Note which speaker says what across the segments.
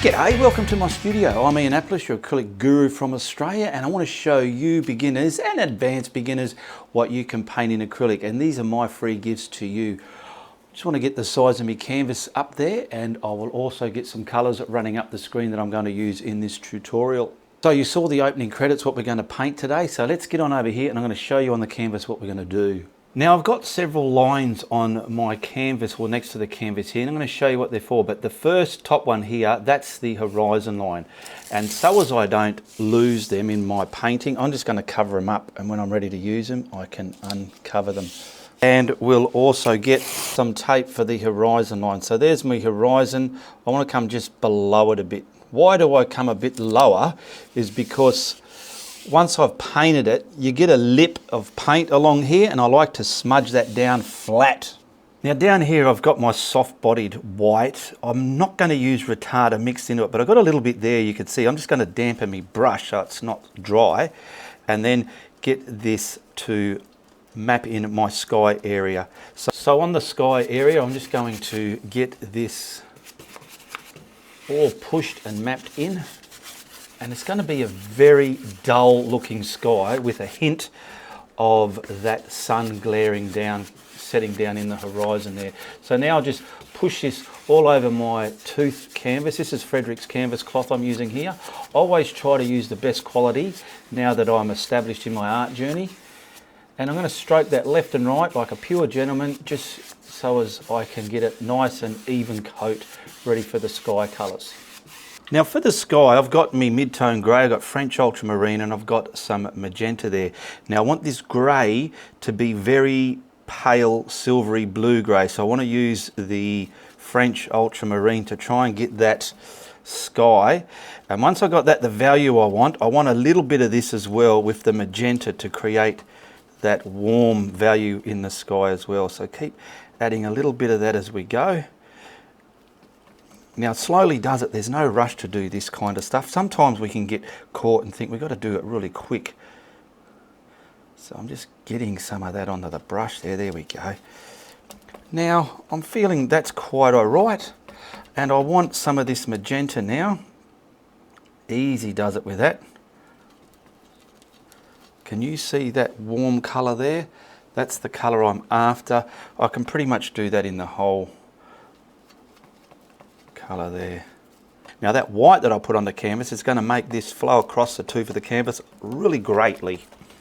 Speaker 1: G'day, welcome to my studio. I'm Ian Applis, your acrylic guru from Australia, and I want to show you beginners and advanced beginners what you can paint in acrylic, and these are my free gifts to you. Just want to get the size of my canvas up there, and I will also get some colours running up the screen that I'm going to use in this tutorial. So you saw the opening credits, what we're going to paint today, so let's get on over here and I'm going to show you on the canvas what we're going to do. Now I've got several lines on my canvas or next to the canvas here, and I'm going to show you what they're for, but the first top one here, that's the horizon line, and so as I don't lose them in my painting, I'm just going to cover them up, and when I'm ready to use them I can uncover them. And we'll also get some tape for the horizon line. So there's my horizon. I want to come just below it a bit. Why do I come a bit lower is because once I've painted it, you get a lip of paint along here, and I like to smudge that down flat. Now down here I've got my soft-bodied white. I'm not going to use retarder mixed into it, but I've got a little bit there, you can see. I'm just going to dampen my brush so it's not dry, and then get this to map in my sky area. So on the sky area, I'm just going to get this all pushed and mapped in. And it's going to be a very dull looking sky with a hint of that sun glaring down, setting down in the horizon there. So now I'll just push this all over my tooth canvas. This is Frederick's canvas cloth I'm using here. Always try to use the best quality now that I'm established in my art journey. And I'm going to stroke that left and right like a pure gentleman, just so as I can get it nice and even coat ready for the sky colours. Now for the sky, I've got me mid-tone grey, I've got French ultramarine, and I've got some magenta there. Now I want this grey to be very pale silvery blue grey, so I want to use the French ultramarine to try and get that sky. And once I got that, the value I want a little bit of this as well with the magenta to create that warm value in the sky as well. So keep adding a little bit of that as we go. Now it slowly does it, there's no rush to do this kind of stuff. Sometimes we can get caught and think we've got to do it really quick. So I'm just getting some of that onto the brush there we go. Now I'm feeling that's quite alright, and I want some of this magenta now. Easy does it with that. Can you see that warm colour there? That's the colour I'm after. I can pretty much do that in the whole colour there. Now that white that I put on the canvas is going to make this flow across the tooth of the canvas really greatly.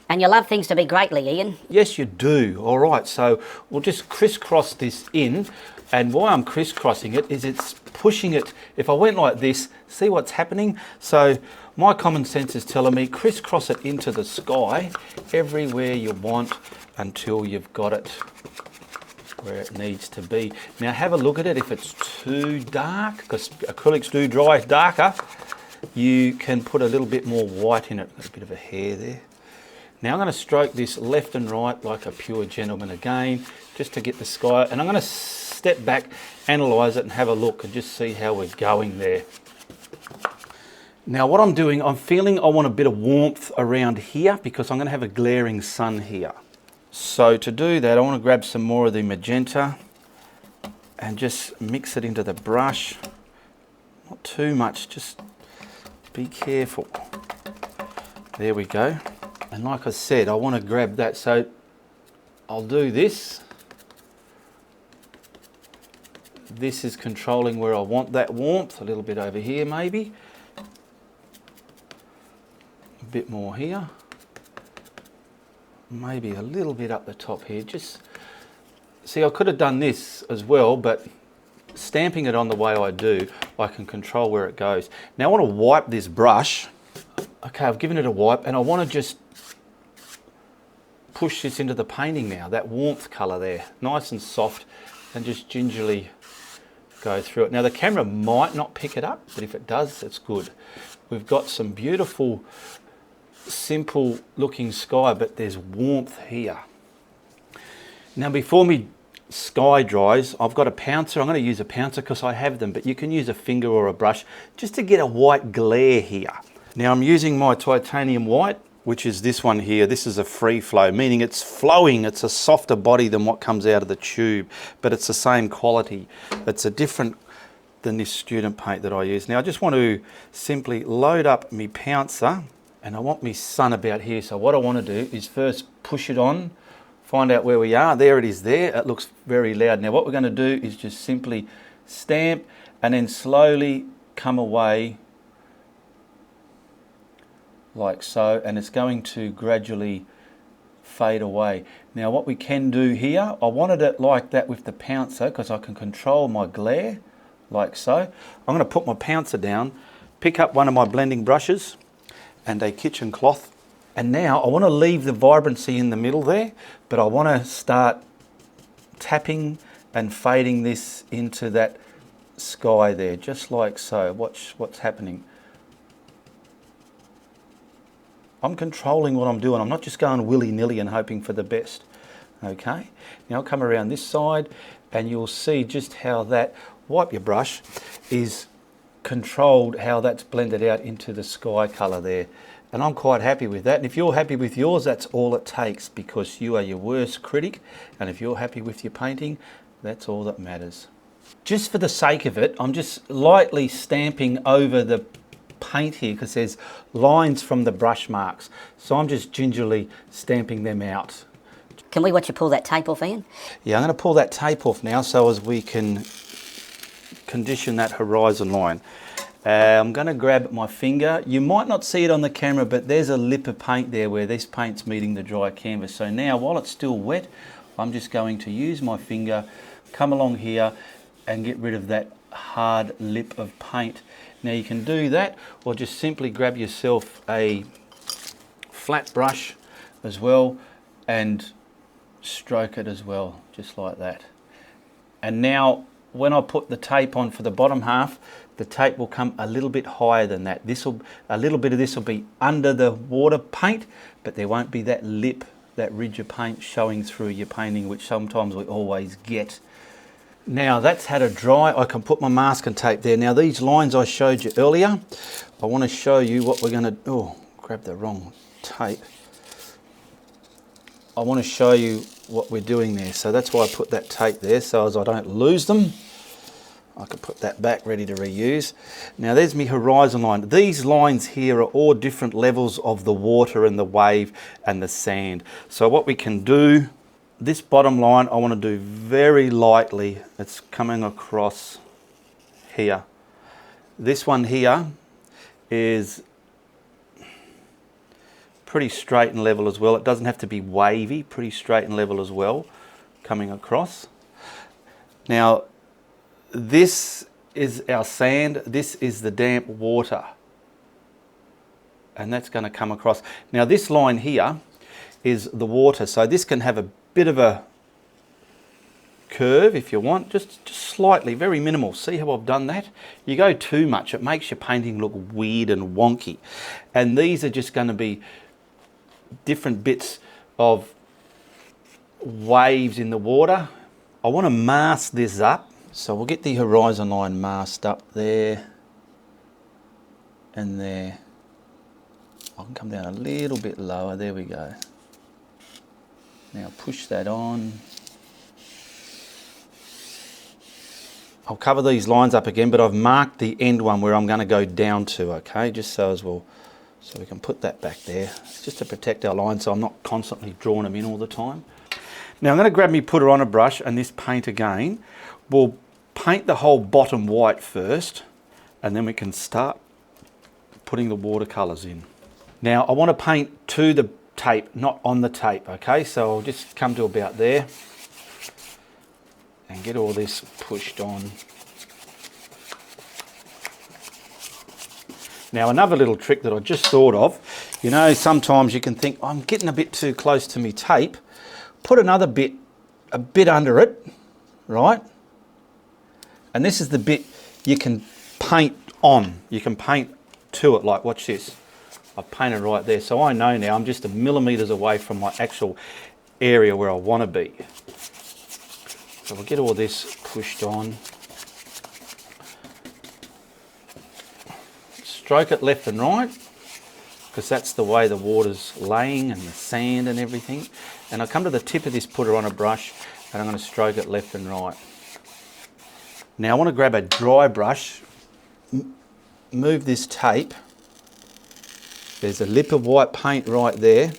Speaker 2: And you love things to be greatly, Ian.
Speaker 1: Yes, you do. All right, so we'll just crisscross this in, and why I'm crisscrossing it is it's pushing it. If I went like this, see what's happening? So my common sense is telling me crisscross it into the sky everywhere you want until you've got it where it needs to be. Now have a look at it. If it's too dark, because acrylics do dry darker, you can put a little bit more white in it. Got a bit of a hair there. Now I'm going to stroke this left and right like a pure gentleman again, just to get the sky, and I'm going to step back, analyse it and have a look and just see how we're going there. Now what I'm doing, I'm feeling I want a bit of warmth around here because I'm going to have a glaring sun here. So to do that, I want to grab some more of the magenta and just mix it into the brush. Not too much, just be careful. There we go. And like I said, I want to grab that, so I'll do this. This is controlling where I want that warmth, a little bit over here maybe. A bit more here. Maybe a little bit up the top here. Just see, I could have done this as well, but stamping it on the way I do, I can control where it goes. Now I want to wipe this brush. Okay, I've given it a wipe, and I want to just push this into the painting now, that warmth colour there, nice and soft, and just gingerly go through it. Now the camera might not pick it up, but if it does, it's good. We've got some beautiful simple looking sky, but there's warmth here. Now before me sky dries, I've got a pouncer. I'm going to use a pouncer because I have them, but you can use a finger or a brush just to get a white glare here. Now I'm using my titanium white, which is this one here. This is a free flow, meaning it's flowing. It's a softer body than what comes out of the tube, but it's the same quality. It's a different than this student paint that I use. Now I just want to simply load up my pouncer, and I want my sun about here. So what I want to do is first push it on, find out where we are. There it is there. It looks very loud. Now what we're going to do is just simply stamp and then slowly come away like so, and it's going to gradually fade away. Now what we can do here, I wanted it like that with the pouncer because I can control my glare like so. I'm going to put my pouncer down, pick up one of my blending brushes and a kitchen cloth, and now I want to leave the vibrancy in the middle there, but I want to start tapping and fading this into that sky there, just like so. Watch what's happening. I'm controlling what I'm doing. I'm not just going willy-nilly and hoping for the best. Okay, now I'll come around this side and you'll see just how that, wipe your brush, is controlled, how that's blended out into the sky colour there. And I'm quite happy with that. And if you're happy with yours, that's all it takes, because you are your worst critic. And if you're happy with your painting, that's all that matters. Just for the sake of it, I'm just lightly stamping over the paint here because there's lines from the brush marks. So I'm just gingerly stamping them out.
Speaker 2: Can we watch you pull that tape off, Ian?
Speaker 1: Yeah, I'm going to pull that tape off now so as we can condition that horizon line. I'm going to grab my finger. You might not see it on the camera, but there's a lip of paint there where this paint's meeting the dry canvas. So now, while it's still wet, I'm just going to use my finger, come along here and get rid of that hard lip of paint. Now you can do that, or just simply grab yourself a flat brush as well and stroke it as well, just like that. And now when I put the tape on for the bottom half, the tape will come a little bit higher than that. A little bit of this will be under the water paint, but there won't be that lip, that ridge of paint showing through your painting, which sometimes we always get. Now that's had a dry, I can put my masking tape there. Now these lines I showed you earlier, I want to show you what we're going to, oh, grab the wrong tape. I want to show you what we're doing there. So that's why I put that tape there, so as I don't lose them. I can put that back ready to reuse. Now there's my horizon line. These lines here are all different levels of the water and the wave and the sand. So what we can do, this bottom line I want to do very lightly. It's coming across here. This one here is pretty straight and level as well. It doesn't have to be wavy, pretty straight and level as well, coming across. Now this is our sand, this is the damp water, and that's going to come across. Now this line here is the water, so this can have a bit of a curve if you want, just slightly, very minimal. See how I've done that? You go too much, it makes your painting look weird and wonky. And these are just going to be different bits of waves in the water. I want to mask this up, so we'll get the horizon line masked up there and there. I can come down a little bit lower, there we go. Now push that on. I'll cover these lines up again, but I've marked the end one where I'm going to go down to, okay, just so as well, so we can put that back there. It's just to protect our lines so I'm not constantly drawing them in all the time. Now I'm going to grab me putter on a brush and this paint again. We'll paint the whole bottom white first and then we can start putting the watercolours in. Now I want to paint to the tape, not on the tape, okay? So I'll just come to about there and get all this pushed on. Now another little trick that I just thought of, you know, sometimes you can think, I'm getting a bit too close to me tape. Put another bit, a bit under it, right? And this is the bit you can paint on. You can paint to it, like watch this. I've painted right there, so I know now I'm just a millimetres away from my actual area where I want to be. So we'll get all this pushed on. Stroke it left and right, because that's the way the water's laying and the sand and everything. And I come to the tip of this putter on a brush and I'm going to stroke it left and right. Now I want to grab a dry brush, move this tape. There's a lip of white paint right there.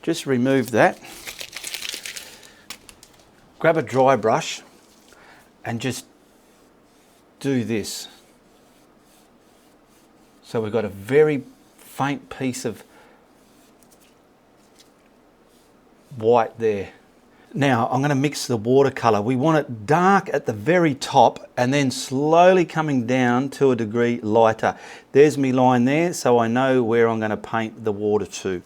Speaker 1: Just remove that. Grab a dry brush and just do this. So we've got a very faint piece of white there. Now I'm going to mix the watercolour. We want it dark at the very top and then slowly coming down to a degree lighter. There's my line there, so I know where I'm going to paint the water to.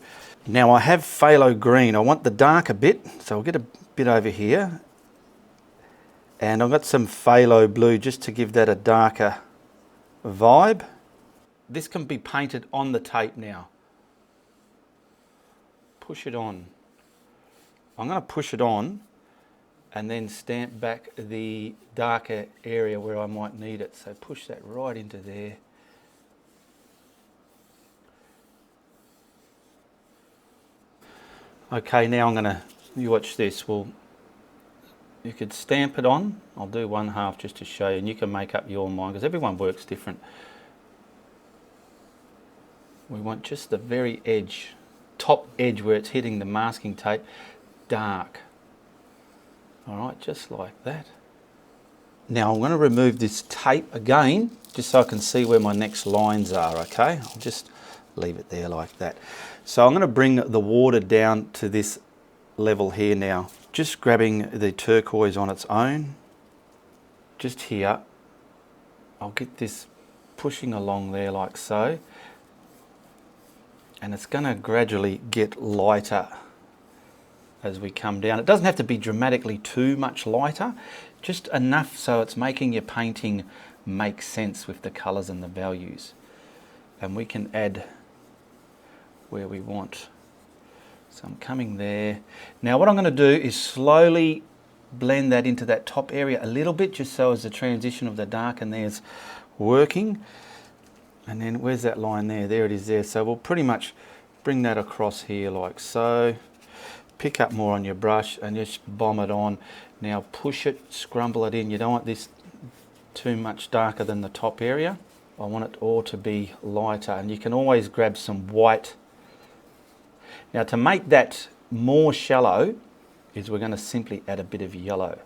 Speaker 1: Now I have phthalo green. I want the darker bit, so I'll get a bit over here. And I've got some phthalo blue just to give that a darker vibe. This can be painted on the tape now. Push it on. I'm going to push it on and then stamp back the darker area where I might need it. So push that right into there. Okay, now I'm going to, you watch this. Well, you could stamp it on. I'll do one half just to show you, and you can make up your mind because everyone works different. We want just the very edge, top edge where it's hitting the masking tape, dark. All right, just like that. Now I'm going to remove this tape again, just so I can see where my next lines are, okay? I'll just leave it there like that. So I'm going to bring the water down to this level here now. Just grabbing the turquoise on its own, just here. I'll get this pushing along there like so. And it's going to gradually get lighter as we come down. It doesn't have to be dramatically too much lighter, just enough so it's making your painting make sense with the colours and the values. And we can add where we want. So I'm coming there. Now what I'm going to do is slowly blend that into that top area a little bit, just so as the transition of the dark and there's working. And then where's that line there? There it is there. So we'll pretty much bring that across here like so. Pick up more on your brush and just bomb it on. Now push it, scrumble it in. You don't want this too much darker than the top area. I want it all to be lighter, and you can always grab some white. Now to make that more shallow is we're going to simply add a bit of yellow.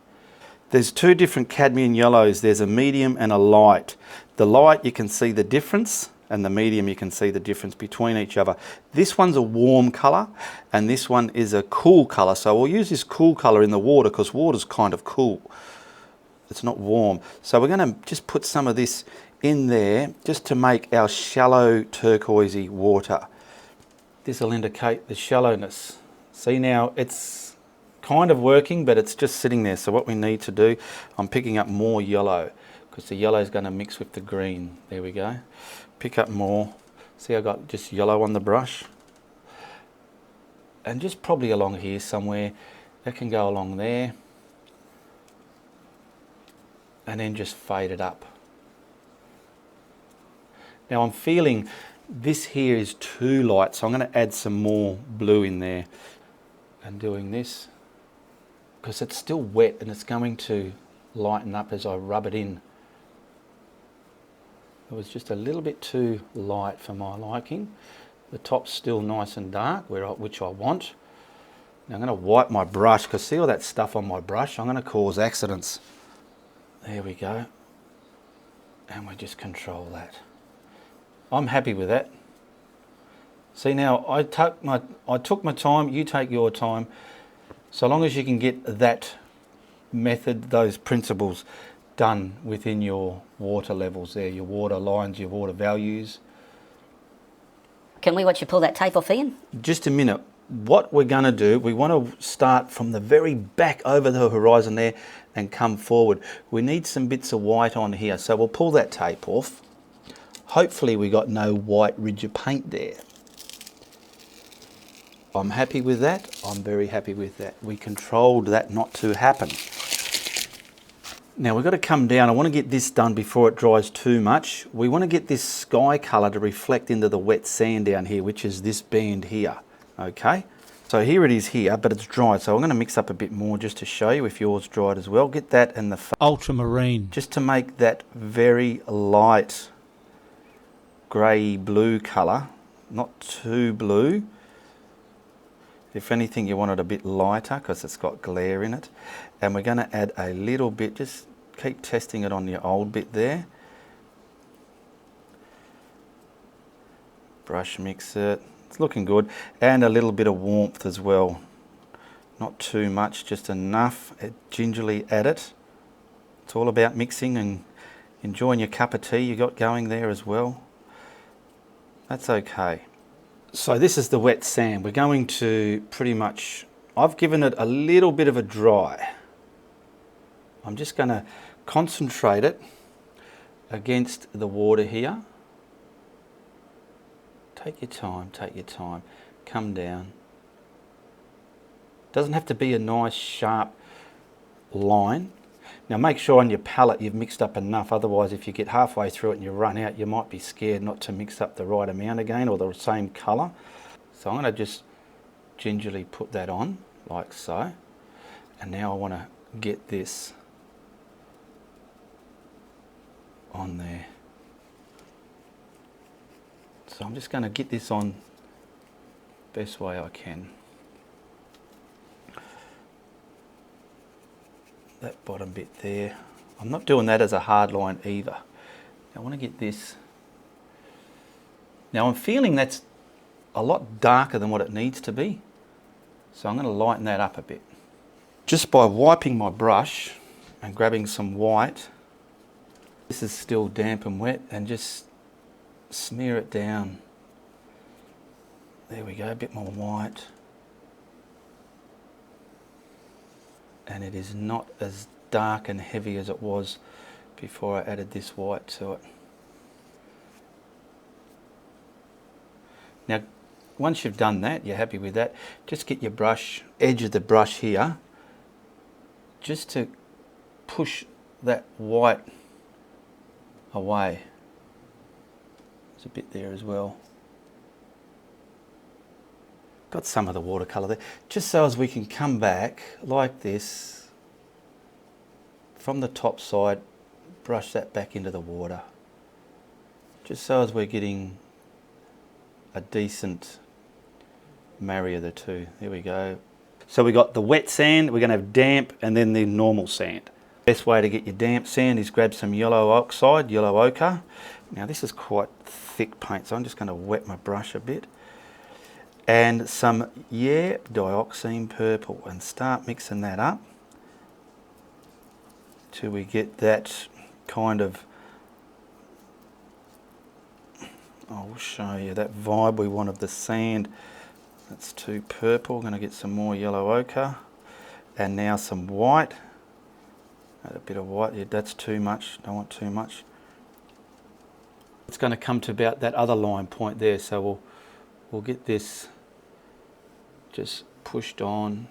Speaker 1: There's two different cadmium yellows. There's a medium and a light. The light, you can see the difference, and the medium, you can see the difference between each other. This one's a warm colour and this one is a cool colour. So we'll use this cool colour in the water because water's kind of cool. It's not warm. So we're going to just put some of this in there just to make our shallow turquoisey water. This will indicate the shallowness. See, now it's kind of working, but it's just sitting there. So what we need to do, I'm picking up more yellow because the yellow is going to mix with the green. There we go. Pick up more. See, I got just yellow on the brush. And just probably along here somewhere. That can go along there. And then just fade it up. Now I'm feeling this here is too light, so I'm going to add some more blue in there. And doing this, because it's still wet and it's going to lighten up as I rub it in. It was just a little bit too light for my liking. The top's still nice and dark, which I want. Now I'm going to wipe my brush, because see all that stuff on my brush? I'm going to cause accidents. There we go. And we just control that. I'm happy with that. See, now I took my time, you take your time. So long as you can get that method, those principles done within your water levels there, your water lines, your water values.
Speaker 2: Can we watch you pull that tape off, Ian?
Speaker 1: Just a minute. What we're going to do, we want to start from the very back over the horizon there and come forward. We need some bits of white on here, so we'll pull that tape off. Hopefully we got no white ridge of paint there. I'm happy with that. I'm very happy with that. We controlled that not to happen. Now we've got to come down. I want to get this done before it dries too much. We want to get this sky colour to reflect into the wet sand down here, which is this band here. Okay, so So here it is here, but it's dried. So I'm going to mix up a bit more just to show you if yours dried as well. Get that and the
Speaker 3: ultramarine,
Speaker 1: just to make that very light grey blue colour, not too blue. If anything, you want it a bit lighter because it's got glare in it. And we're going to add a little bit, just keep testing it on your old bit there. Brush mix it. It's looking good. And a little bit of warmth as well. Not too much, just enough. Gingerly add it. It's all about mixing and enjoying your cup of tea you got going there as well. That's okay. So this is the wet sand. We're going to pretty much, I've given it a little bit of a dry. I'm just going to concentrate it against the water here. Take your time, take your time. Come down. Doesn't have to be a nice sharp line. Now make sure on your palette you've mixed up enough, otherwise if you get halfway through it and you run out, you might be scared not to mix up the right amount again or the same colour. So I'm going to just gingerly put that on, like so. And now I want to get this on there. So I'm just going to get this on best way I can. That bottom bit there. I'm not doing that as a hard line either. I want to get this. Now I'm feeling that's a lot darker than what it needs to be. So I'm going to lighten that up a bit. Just by wiping my brush and grabbing some white. This is still damp and wet, and just smear it down. There we go, a bit more white. And it is not as dark and heavy as it was before I added this white to it. Now once you've done that, you're happy with that, just get your brush, edge of the brush here, just to push that white away. There's a bit there as well. Got some of the watercolour there, just so as we can come back like this from the top side, brush that back into the water, just so as we're getting a decent marry of the two. There we go. So we got the wet sand, we're going to have damp, and then the normal sand. Best way to get your damp sand is grab some yellow oxide, yellow ochre. Now this is quite thick paint, so I'm just going to wet my brush a bit. And some dioxine purple, and start mixing that up till we get that kind of, I'll show you that vibe we want of the sand. That's too purple. I'm going to get some more yellow ochre, and now some white. Add a bit of white. Yeah, that's too much. Don't want too much. It's going to come to about that other line point there, so we'll get this just pushed on.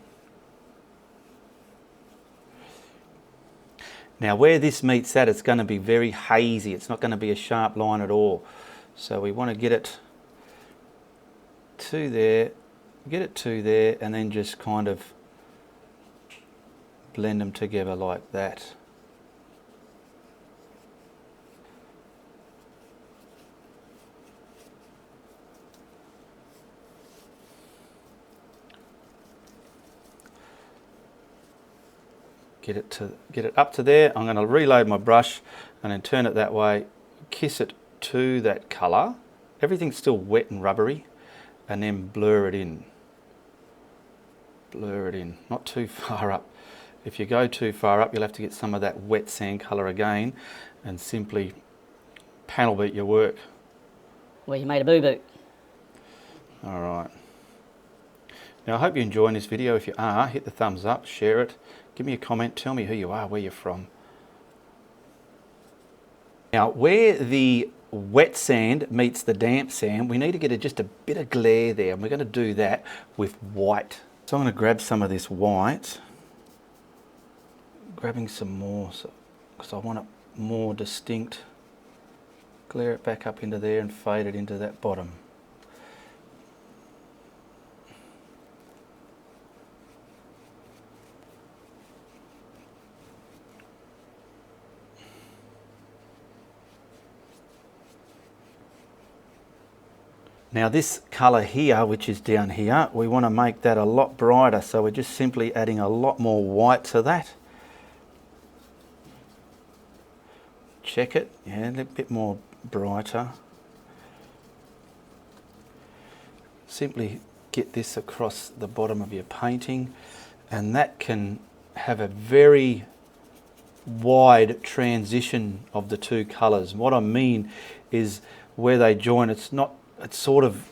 Speaker 1: Now where this meets that, it's going to be very hazy. It's not going to be a sharp line at all. So we want to get it to there, and then just kind of blend them together like that. Get it up to there. I'm going to reload my brush and then turn it that way, kiss it to that colour. Everything's still wet and rubbery, and then blur it in. Blur it in, not too far up. If you go too far up, you'll have to get some of that wet sand colour again and simply panel beat your work.
Speaker 2: Well, you made a boo-boo.
Speaker 1: All right. Now I hope you're enjoying this video. If you are, hit the thumbs up, share it, give me a comment, tell me who you are, where you're from. Now where the wet sand meets the damp sand, we need to get just a bit of glare there, and we're going to do that with white. So I'm going to grab some of this white, grabbing some more because I want it more distinct. Glare it back up into there and fade it into that bottom. Now this colour here, which is down here, we want to make that a lot brighter, so we're just simply adding a lot more white to that. Check it, yeah, a little bit more brighter. Simply get this across the bottom of your painting, and that can have a very wide transition of the two colours. What I mean is where they join, it's sort of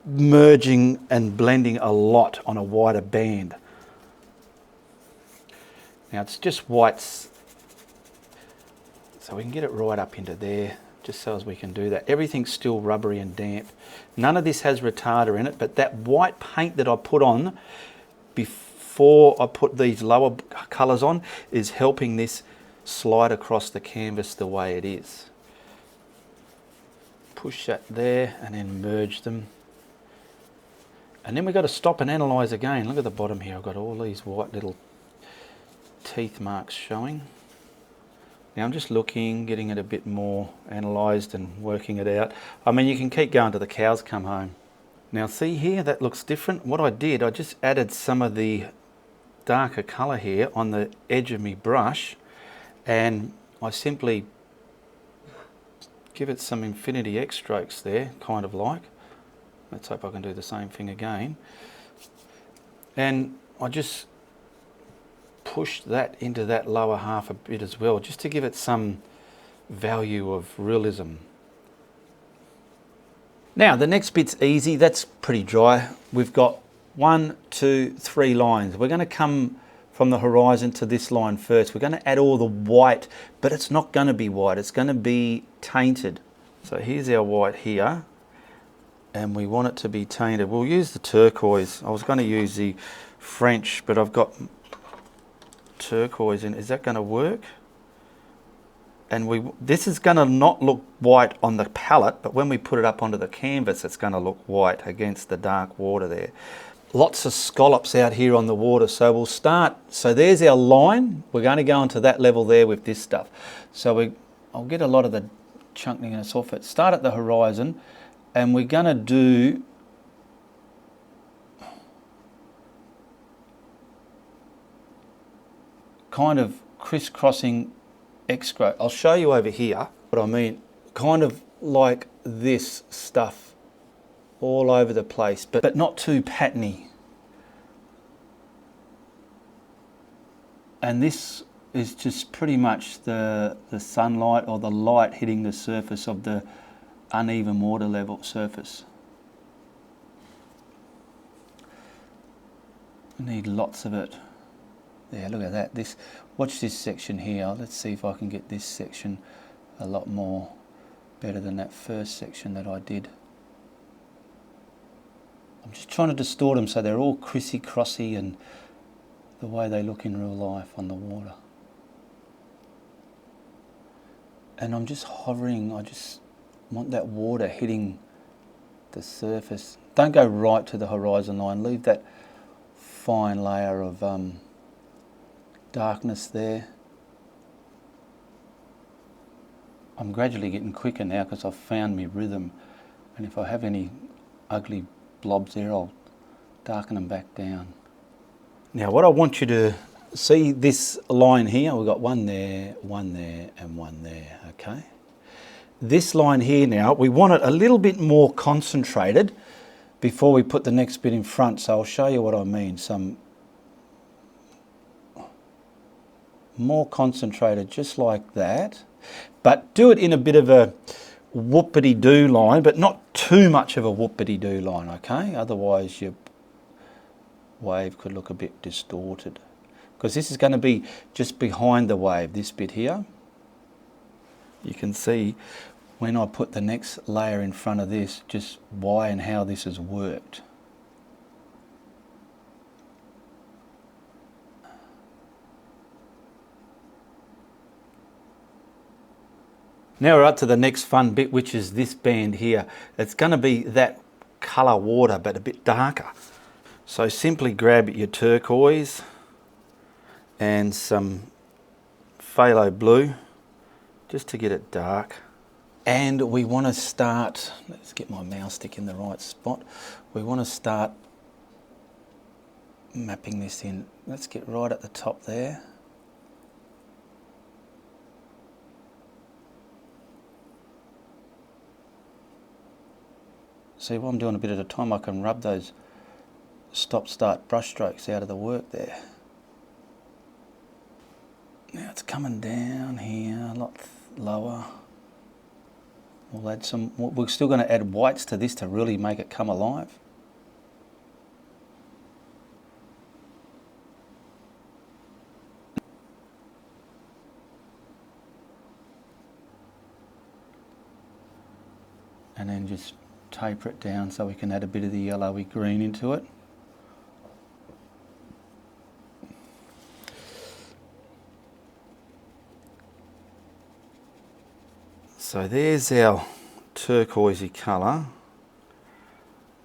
Speaker 1: merging and blending a lot on a wider band. Now it's just whites, so we can get it right up into there, just so as we can do that. Everything's still rubbery and damp. None of this has retarder in it, but that white paint that I put on before I put these lower colours on is helping this slide across the canvas the way it is. Push that there and then merge them. And then we've got to stop and analyse again. Look at the bottom here, I've got all these white little teeth marks showing. Now I'm just looking, getting it a bit more analysed and working it out. I mean, you can keep going till the cows come home. Now see here, that looks different. What I did, I just added some of the darker colour here on the edge of my brush, and I simply give it some infinity X strokes there, kind of like. Let's hope I can do the same thing again. And I just push that into that lower half a bit as well, just to give it some value of realism. Now the next bit's easy, that's pretty dry. We've got 1, 2, 3 lines. We're going to come from the horizon to this line first. We're going to add all the white, but it's not going to be white, it's going to be tainted. So here's our white here, and we want it to be tainted. We'll use the turquoise. I was going to use the French, but I've got turquoise in. Is that going to work? And this is going to not look white on the palette, but when we put it up onto the canvas, it's going to look white against the dark water there. Lots of scallops out here on the water, so we'll start. So there's our line. We're going to go into that level there with this stuff. So I'll get a lot of the chunkiness off it. Start at the horizon, and we're going to do kind of crisscrossing X stroke. I'll show you over here what I mean. Kind of like this stuff all over the place, but not too patterny. And this is just pretty much the sunlight or the light hitting the surface of the uneven water level surface. We need lots of it. Yeah, look at that. Watch this section here. Let's see if I can get this section a lot more better than that first section that I did. I'm just trying to distort them so they're all crissy-crossy and the way they look in real life on the water. And I'm just hovering. I just want that water hitting the surface. Don't go right to the horizon line. Leave that fine layer of darkness there. I'm gradually getting quicker now because I've found my rhythm, and if I have any ugly blobs there, I'll darken them back down. Now what I want you to see, this line here, we've got one there, and one there, okay? This line here now, we want it a little bit more concentrated before we put the next bit in front, so I'll show you what I mean. Some more concentrated, just like that, but do it in a bit of a whoopity-doo line, but not too much of a whoopity-doo line, okay? Otherwise your wave could look a bit distorted, because this is going to be just behind the wave, this bit here. You can see when I put the next layer in front of this, just why and how this has worked. Now we're up to the next fun bit, which is this band here. It's going to be that colour water, but a bit darker. So simply grab your turquoise and some phthalo blue, just to get it dark. And we want to start, let's get my mouse stick in the right spot. We want to start mapping this in. Let's get right at the top there. See, while I'm doing a bit at a time, I can rub those stop-start brush strokes out of the work there. Now it's coming down here, a lot lower. We'll add some, we're still going to add whites to this to really make it come alive. And then just taper it down so we can add a bit of the yellowy green into it. So there's our turquoisey colour.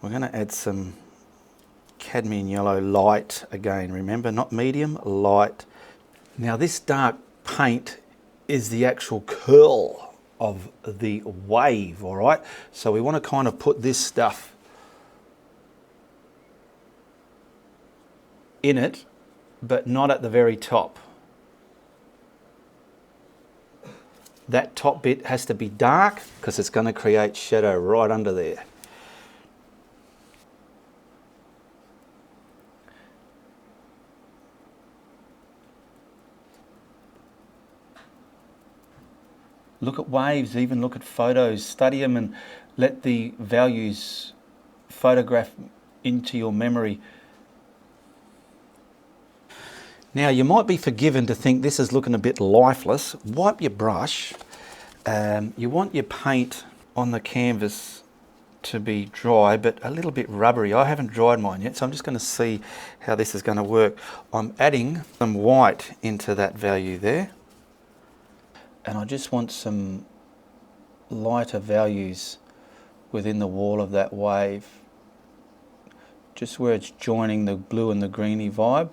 Speaker 1: We're going to add some cadmium yellow light again, remember, not medium, light. Now this dark paint is the actual curl of the wave, all right? So we want to kind of put this stuff in it, but not at the very top. That top bit has to be dark because it's going to create shadow right under there. Look at waves, even look at photos, study them and let the values photograph into your memory. Now you might be forgiven to think this is looking a bit lifeless. Wipe your brush. You want your paint on the canvas to be dry but a little bit rubbery. I haven't dried mine yet, so I'm just going to see how this is going to work. I'm adding some white into that value there. And I just want some lighter values within the wall of that wave. Just where it's joining the blue and the greeny vibe.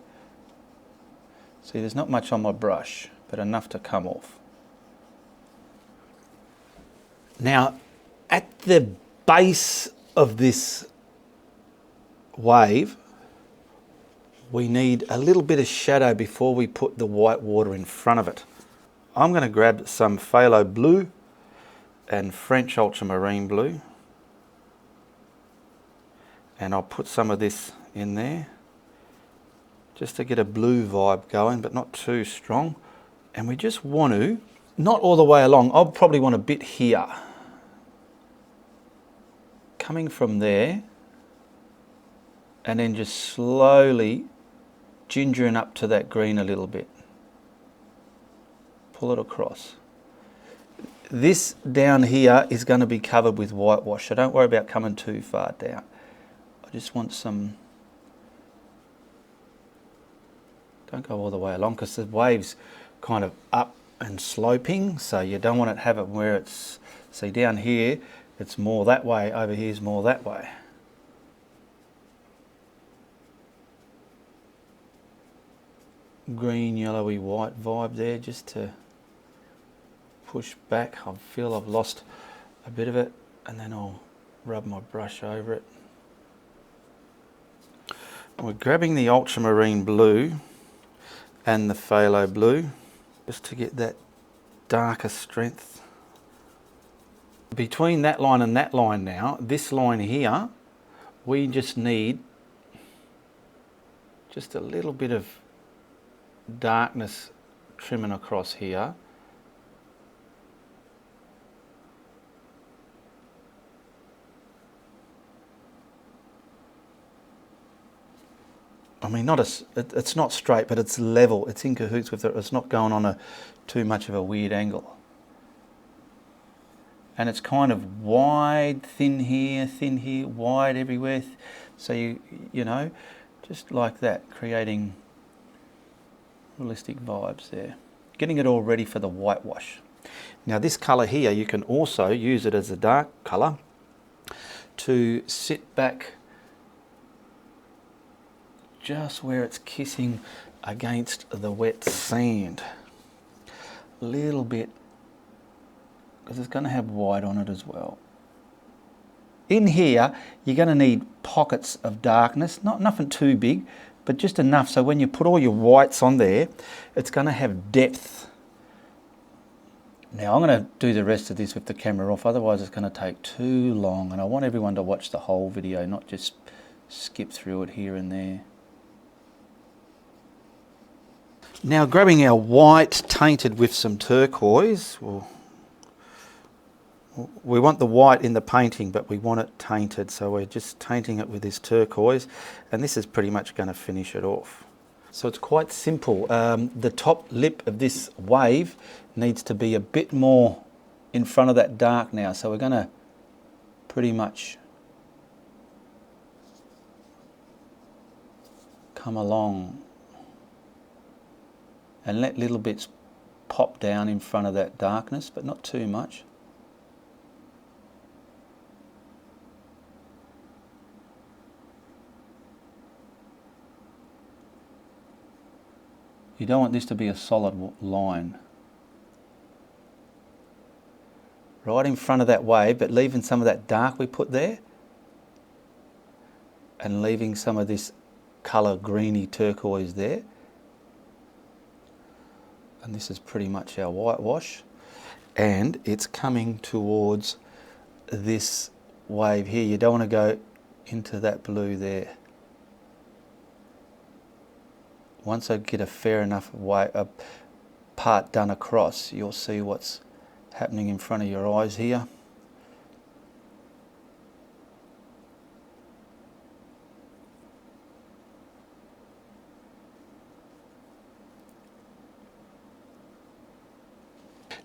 Speaker 1: See, there's not much on my brush, but enough to come off. Now, at the base of this wave, we need a little bit of shadow before we put the white water in front of it. I'm going to grab some phthalo blue and French ultramarine blue, and I'll put some of this in there just to get a blue vibe going, but not too strong. And we just want to, not all the way along, I'll probably want a bit here. Coming from there, and then just slowly gingering up to that green a little bit. Pull it across. This down here is going to be covered with whitewash, so don't worry about coming too far down. I just want some, don't go all the way along because the wave's kind of up and sloping, so you don't want to have it where it's, see down here, it's more that way, over here is more that way. Green, yellowy, white vibe there just to push back. I feel I've lost a bit of it, and then I'll rub my brush over it. We're grabbing the ultramarine blue and the phthalo blue just to get that darker strength. Between that line and that line now, this line here, we just need just a little bit of darkness trimming across here. I mean, it's not straight, but it's level. It's in cahoots with it. It's not going on too much of a weird angle. And it's kind of wide, thin here, wide everywhere. So you know, just like that, creating realistic vibes there. Getting it all ready for the whitewash. Now this colour here, you can also use it as a dark colour to sit back just where it's kissing against the wet sand. A little bit because it's going to have white on it as well. In here, you're going to need pockets of darkness, not nothing too big, but just enough so when you put all your whites on there, it's going to have depth. Now I'm going to do the rest of this with the camera off, otherwise it's going to take too long, and I want everyone to watch the whole video, not just skip through it here and there. Now grabbing our white tainted with some turquoise, we want the white in the painting, but we want it tainted, so we're just tainting it with this turquoise, and this is pretty much going to finish it off. So it's quite simple. The top lip of this wave needs to be a bit more in front of that dark now, so we're going to pretty much come along and let little bits pop down in front of that darkness, but not too much. You don't want this to be a solid line. Right in front of that wave, but leaving some of that dark we put there, and leaving some of this colour greeny turquoise there. And this is pretty much our whitewash. And it's coming towards this wave here. You don't want to go into that blue there. Once I get a fair enough part done across, you'll see what's happening in front of your eyes here.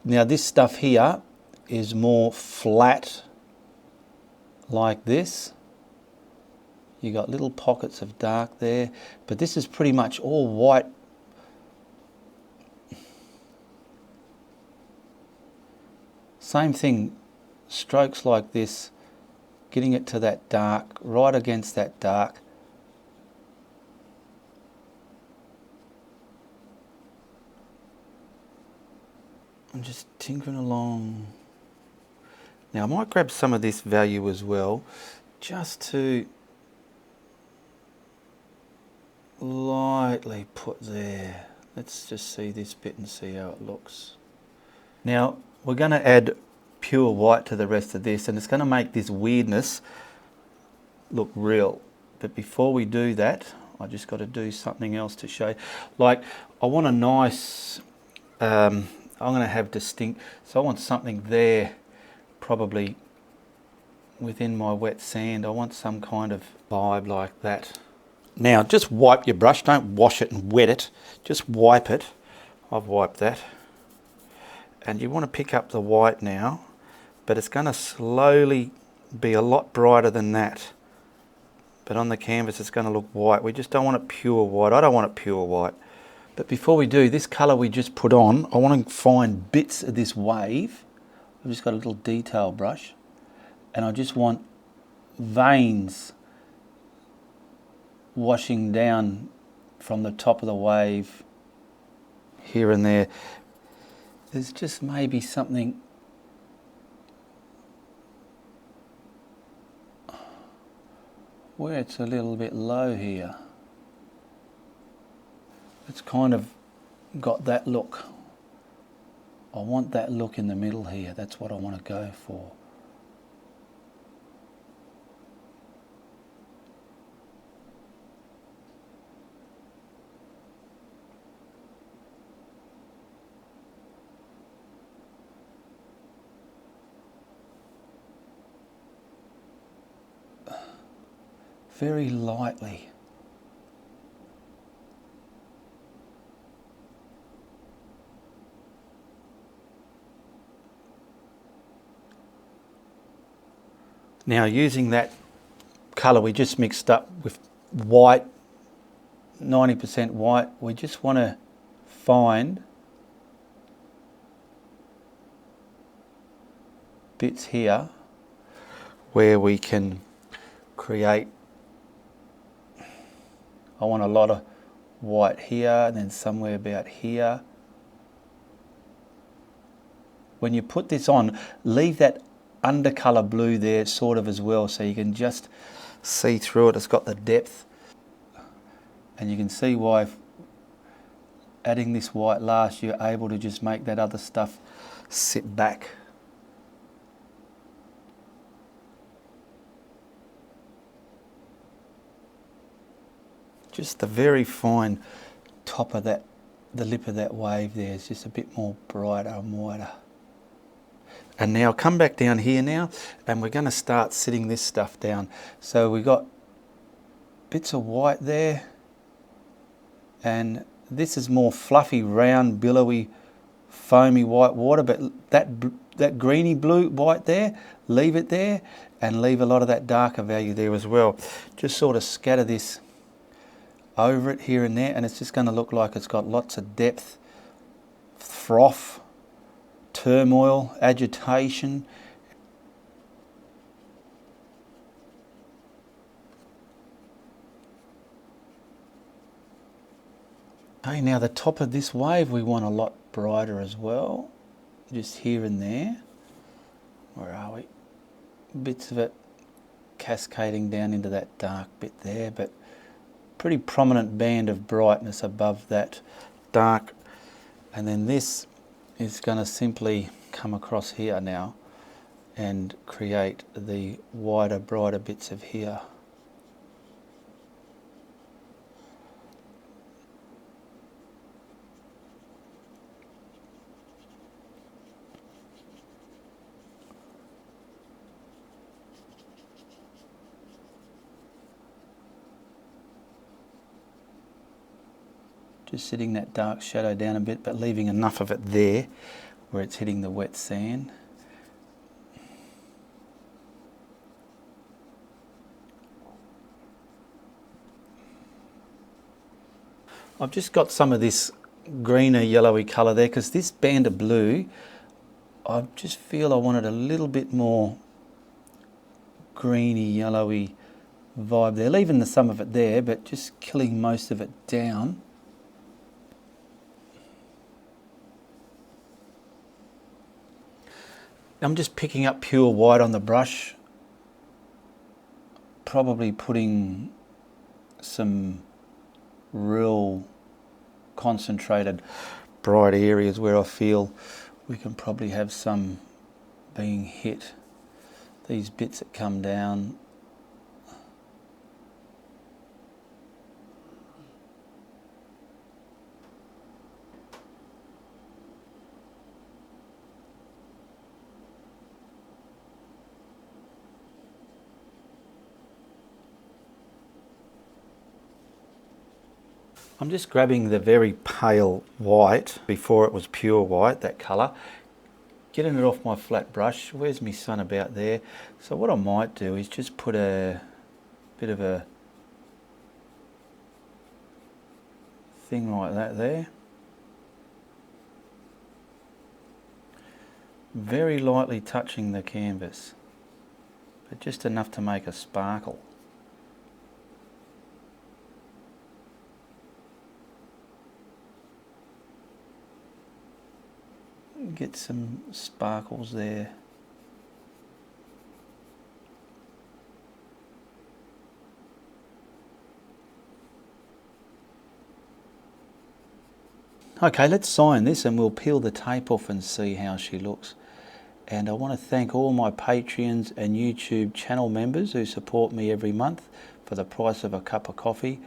Speaker 1: Now this stuff here is more flat like this. You got little pockets of dark there, but this is pretty much all white. Same thing, strokes like this, getting it to that dark, right against that dark. I'm just tinkering along. Now I might grab some of this value as well, just to lightly put there. Let's just see this bit and see how it looks. Now we're going to add pure white to the rest of this, and it's going to make this weirdness look real. But before we do that, I just got to do something else to show. Like, I want a nice, I'm going to have distinct, so I want something there, probably within my wet sand. I want some kind of vibe like that. Now just wipe your brush, don't wash it and wet it, just wipe it. I've wiped that. And you want to pick up the white now, but it's going to slowly be a lot brighter than that. But on the canvas it's going to look white. We just don't want it pure white. I don't want it pure white. But before we do, this colour we just put on, I want to find bits of this wave. I've just got a little detail brush, and I just want veins washing down from the top of the wave here and there. There's just maybe something where it's a little bit low here. It's kind of got that look. I want that look in the middle here. That's what I want to go for. Very lightly. Now using that colour we just mixed up with white, 90% white, we just want to find bits here where we can create. I want a lot of white here, and then somewhere about here. when you put this on, leave that undercolour blue there sort of as well, so you can just see through it. It's got the depth, and you can see why adding this white last, you're able to just make that other stuff sit back. Just the very fine top of that, the lip of that wave there is just a bit more brighter and whiter. And now come back down here now, and we're going to start sitting this stuff down. So we got bits of white there, and this is more fluffy, round, billowy, foamy white water, but that greeny blue white there, leave it there, and leave a lot of that darker value there as well. Just sort of scatter this over it here and there, and it's just going to look like it's got lots of depth, froth, turmoil, agitation. Okay, now the top of this wave we want a lot brighter as well, just here and there. Where are we? Bits of it cascading down into that dark bit there, but pretty prominent band of brightness above that dark. And then this is going to simply come across here now and create the wider, brighter bits of here. Just sitting that dark shadow down a bit, but leaving enough of it there where it's hitting the wet sand. I've just got some of this greener yellowy colour there, because this band of blue, I just feel I wanted a little bit more greeny yellowy vibe there, leaving some of it there, but just killing most of it down. I'm just picking up pure white on the brush, probably putting some real concentrated bright areas where I feel we can probably have some being hit. These bits that come down, I'm just grabbing the very pale white before it was pure white, that colour, getting it off my flat brush. Where's my sun about there? So what I might do is just put a bit of a thing like that there. Very lightly touching the canvas, but just enough to make a sparkle. Get some sparkles there. Okay, let's sign this and we'll peel the tape off and see how she looks. And I want to thank all my Patreons and YouTube channel members who support me every month for the price of a cup of coffee.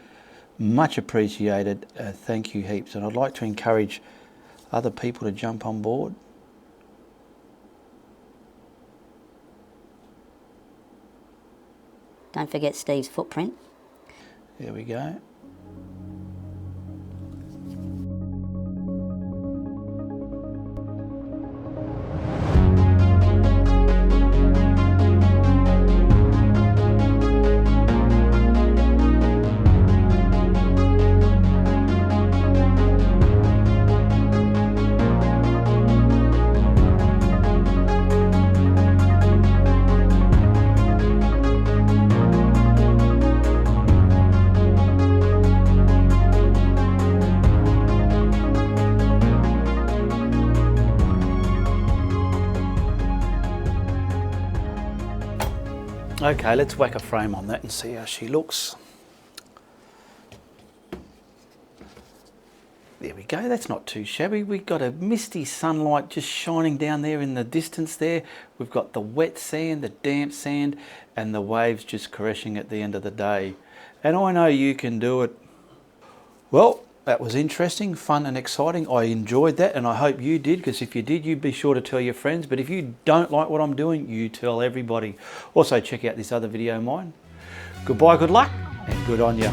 Speaker 1: Much appreciated. Thank you heaps. And I'd like to encourage other people to jump on board.
Speaker 2: Don't forget Steve's footprint.
Speaker 1: There we go. Okay, let's whack a frame on that and see how she looks. There we go, that's not too shabby. We've got a misty sunlight just shining down there in the distance there. We've got the wet sand, the damp sand, and the waves just crashing at the end of the day. And I know you can do it. Well, that was interesting, fun and exciting. I enjoyed that and I hope you did, because if you did, you be sure to tell your friends. But if you don't like what I'm doing, you tell everybody. Also check out this other video of mine. Goodbye, good luck, and good on you.